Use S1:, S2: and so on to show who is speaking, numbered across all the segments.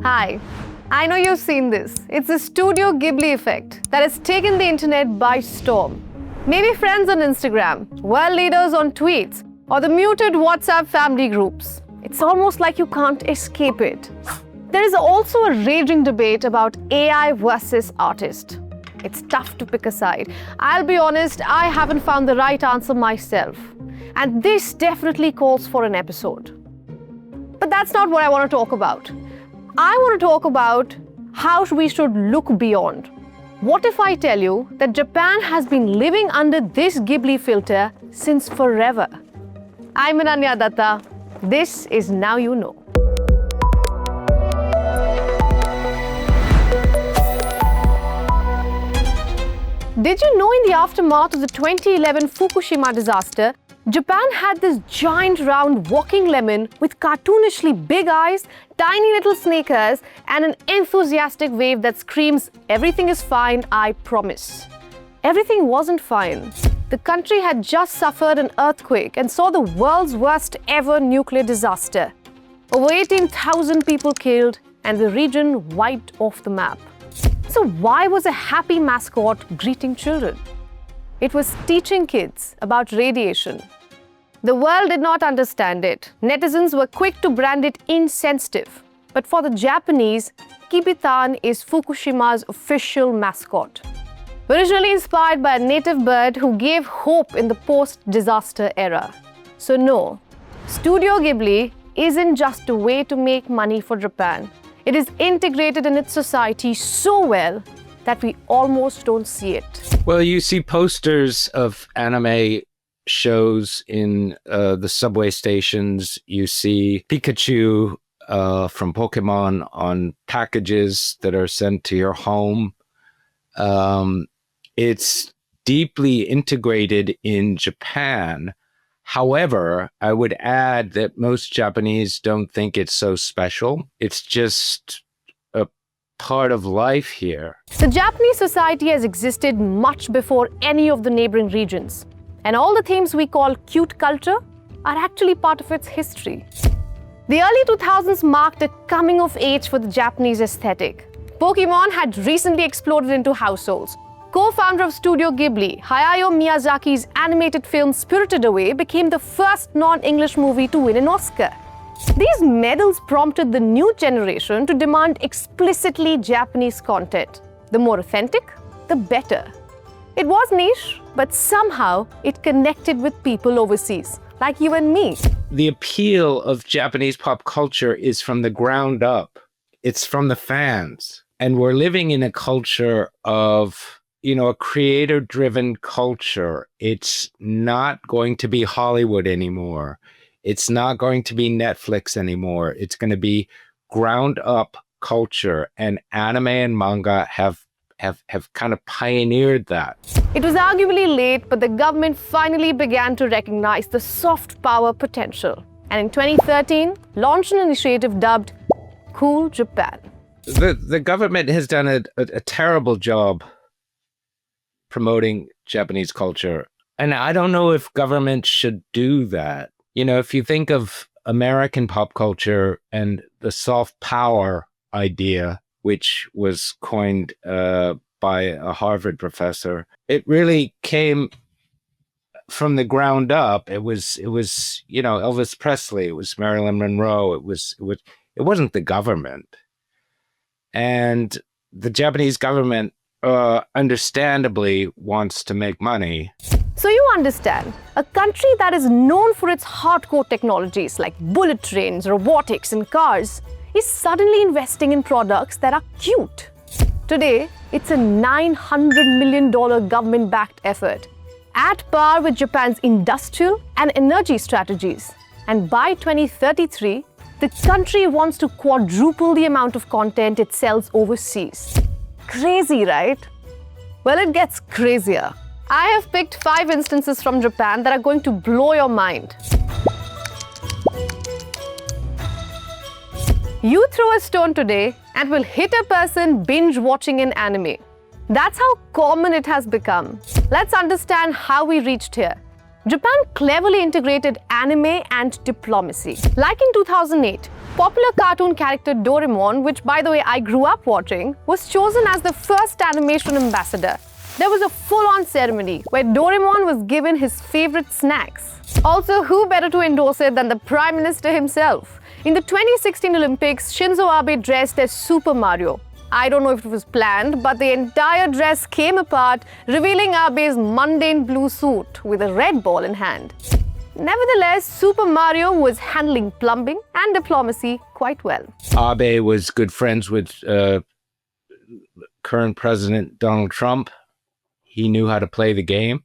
S1: Hi. I know you've seen this. It's the Studio Ghibli effect that has taken the internet by storm. Maybe friends on Instagram, world leaders on tweets, or the muted WhatsApp family groups. It's almost like you can't escape it. There is also a raging debate about AI versus artist. It's tough to pick a side. I'll be honest, I haven't found the right answer myself. And this definitely calls for an episode. But that's not what I want to talk about. I want to talk about how we should look beyond. What if I tell you that Japan has been living under this Ghibli filter since forever? I'm Ananya Dutta. This is Now You Know. Did you know in the aftermath of the 2011 Fukushima disaster, Japan had this giant round walking lemon with cartoonishly big eyes, tiny little snake eyes, and an enthusiastic wave that screams, "Everything is fine, I promise." Everything wasn't fine. The country had just suffered an earthquake and saw the world's worst ever nuclear disaster. Over 18,000 people killed and the region wiped off the map. So why was a happy mascot greeting children? It was teaching kids about radiation. The world did not understand it. Netizens were quick to brand it insensitive. But for the Japanese, Kibitan is Fukushima's official mascot. Originally inspired by a native bird who gave hope in the post-disaster era. So no, Studio Ghibli isn't just a way to make money for Japan. It is integrated in its society so well that we almost don't see it.
S2: Well, you see posters of anime shows in the subway stations. You see Pikachu from Pokémon on packages that are sent to your home. It's deeply integrated in Japan. However, I would add that most Japanese don't think it's so special. It's just a part of life here.
S1: The Japanese society has existed much before any of the neighboring regions. And all the themes we call cute culture are actually part of its history. The early 2000s marked a coming of age for the Japanese aesthetic. Pokémon had recently exploded into households. Co-founder of Studio Ghibli, Hayao Miyazaki's animated film Spirited Away became the first non-English movie to win an Oscar. These medals prompted the new generation to demand explicitly Japanese content. The more authentic, the better. It was niche, but somehow it connected with people overseas, like you and me.
S2: The appeal of Japanese pop culture is from the ground up. It's from the fans. And we're living in a culture of, a creator-driven culture. It's not going to be Hollywood anymore. It's not going to be Netflix anymore. It's going to be ground-up culture. And anime and manga have kind of pioneered that.
S1: It was arguably late, but the government finally began to recognize the soft power potential. And in 2013, launched an initiative dubbed Cool Japan.
S2: The government has done a terrible job promoting Japanese culture. And I don't know if government should do that. If you think of American pop culture and the soft power idea, which was coined by a Harvard professor, it really came from the ground up. It was Elvis Presley, it was Marilyn Monroe, it wasn't the government. And the Japanese government understandably wants to make money.
S1: So you understand, a country that is known for its hardcore technologies like bullet trains, robotics, and cars is suddenly investing in products that are cute. Today, it's a $900 million government-backed effort, at par with Japan's industrial and energy strategies. And by 2033, the country wants to quadruple the amount of content it sells overseas. Crazy, right? Well, it gets crazier. I have picked 5 instances from Japan that are going to blow your mind. You throw a stone today and will hit a person binge watching an anime. That's how common it has become. Let's understand how we reached here. Japan cleverly integrated anime and diplomacy. Like in 2008, Popular cartoon character Doraemon, which by the way I grew up watching, was chosen as the first animation ambassador. There was a full-on ceremony where Doraemon was given his favorite snacks. Also, who better to endorse it than the Prime Minister himself? In the 2016 Olympics, Shinzo Abe dressed as Super Mario. I don't know if it was planned, but the entire dress came apart, revealing Abe's mundane blue suit with a red ball in hand. Nevertheless, Super Mario was handling plumbing and diplomacy quite well.
S2: Abe was good friends with current President Donald Trump. He knew how to play the game.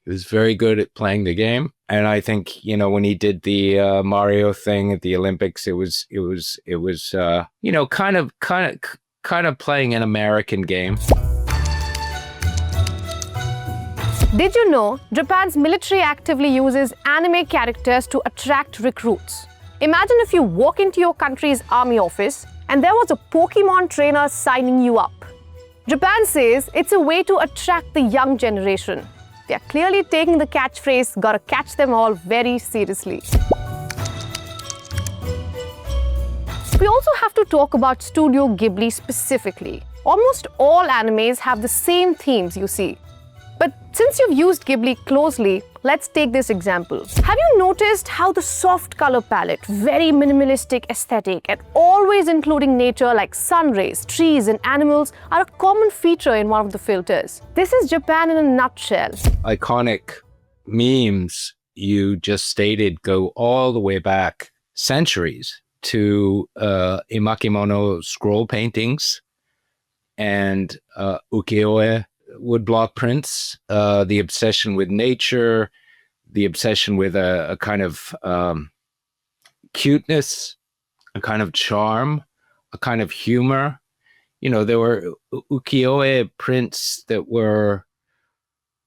S2: He was very good at playing the game. And I think, you know, when he did the Mario thing at the Olympics, it was you know, kind of playing an American game.
S1: Did you know Japan's military actively uses anime characters to attract recruits? Imagine if you walk into your country's army office and there was a Pokémon trainer signing you up. Japan says it's a way to attract the young generation. They are clearly taking the catchphrase, "Gotta catch them all," very seriously. We also have to talk about Studio Ghibli specifically. Almost all animes have the same themes, you see. But since you've used Ghibli closely, let's take this example. Have you noticed how the soft color palette, very minimalistic aesthetic, and always including nature like sun rays, trees, and animals are a common feature in one of the filters? This is Japan in a nutshell.
S2: Iconic memes you just stated go all the way back centuries to Imakimono scroll paintings and ukiyo-e woodblock prints, the obsession with nature, the obsession with a kind of cuteness, a kind of charm, a kind of humor. You know, there were ukiyo-e prints that were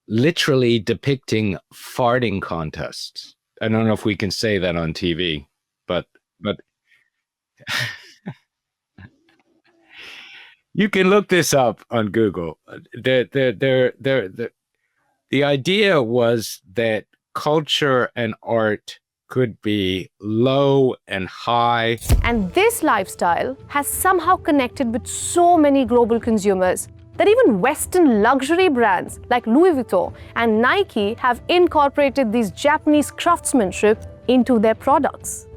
S2: literally depicting farting contests. I don't know if we can say that on TV, but you can look this up on Google. The idea was that culture and art could be low and high.
S1: And this lifestyle has somehow connected with so many global consumers that even Western luxury brands like Louis Vuitton and Nike have incorporated these Japanese craftsmanship into their products.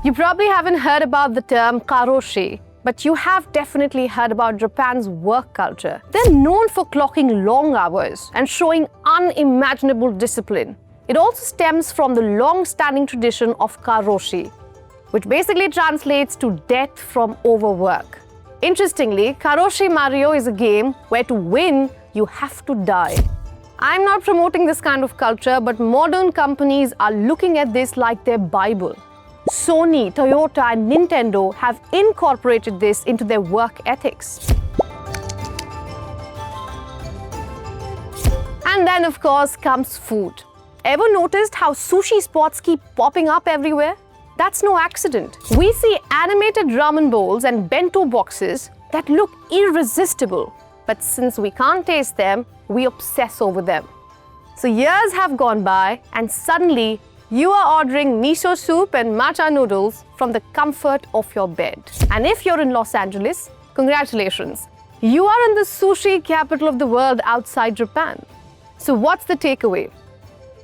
S1: You probably haven't heard about the term karoshi, but you have definitely heard about Japan's work culture. They're known for clocking long hours and showing unimaginable discipline. It also stems from the long-standing tradition of karoshi, which basically translates to death from overwork. Interestingly, Karoshi Mario is a game where to win, you have to die. I'm not promoting this kind of culture, but modern companies are looking at this like their Bible. Sony, Toyota, and Nintendo have incorporated this into their work ethics. And then, of course, comes food. Ever noticed how sushi spots keep popping up everywhere? That's no accident. We see animated ramen bowls and bento boxes that look irresistible. But since we can't taste them, we obsess over them. So years have gone by, and suddenly, you are ordering miso soup and matcha noodles from the comfort of your bed. And if you're in Los Angeles, congratulations. You are in the sushi capital of the world outside Japan. So what's the takeaway?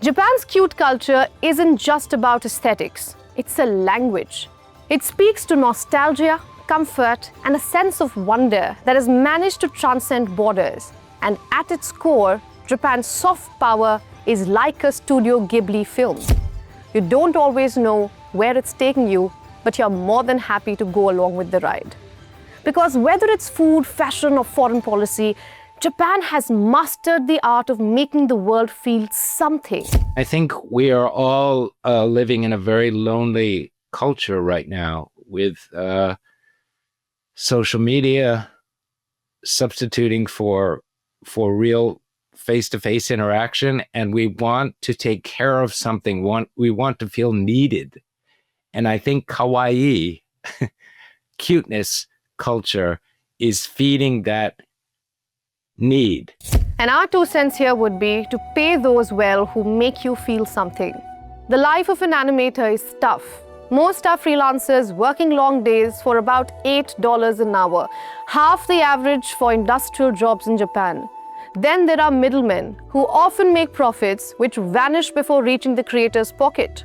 S1: Japan's cute culture isn't just about aesthetics. It's a language. It speaks to nostalgia, comfort, and a sense of wonder that has managed to transcend borders. And at its core, Japan's soft power is like a Studio Ghibli film. You don't always know where it's taking you, but you're more than happy to go along with the ride. Because whether it's food, fashion, or foreign policy, Japan has mastered the art of making the world feel something.
S2: I think we are all living in a very lonely culture right now with social media substituting for real face-to-face interaction, and we want to take care of something. We want to feel needed. And I think kawaii, cuteness culture, is feeding that need.
S1: And our 2 cents here would be to pay those well who make you feel something. The life of an animator is tough. Most are freelancers working long days for about $8 an hour, half the average for industrial jobs in Japan. Then there are middlemen who often make profits which vanish before reaching the creator's pocket.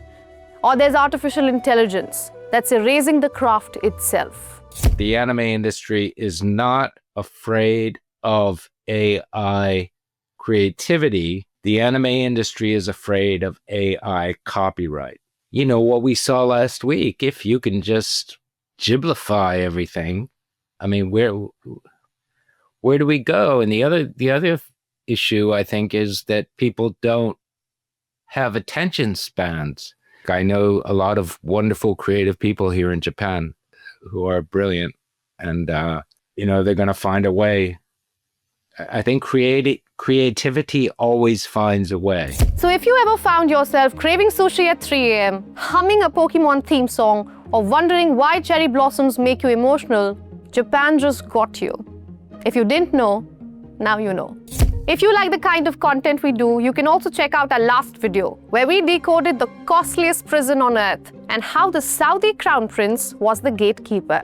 S1: Or there's artificial intelligence that's erasing the craft itself.
S2: The anime industry is not afraid of AI creativity. The anime industry is afraid of AI copyright. You know, what we saw last week, if you can just Ghiblify everything, I mean, where do we go? And the other issue, I think, is that people don't have attention spans. I know a lot of wonderful creative people here in Japan who are brilliant, and you know, they're going to find a way. I think creativity always finds a way.
S1: So if you ever found yourself craving sushi at 3 a.m., humming a Pokémon theme song, or wondering why cherry blossoms make you emotional, Japan just got you. If you didn't know, now you know. If you like the kind of content we do, you can also check out our last video, where we decoded the costliest prison on earth and how the Saudi crown prince was the gatekeeper.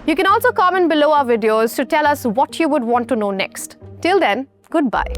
S1: You can also comment below our videos to tell us what you would want to know next. Till then, goodbye.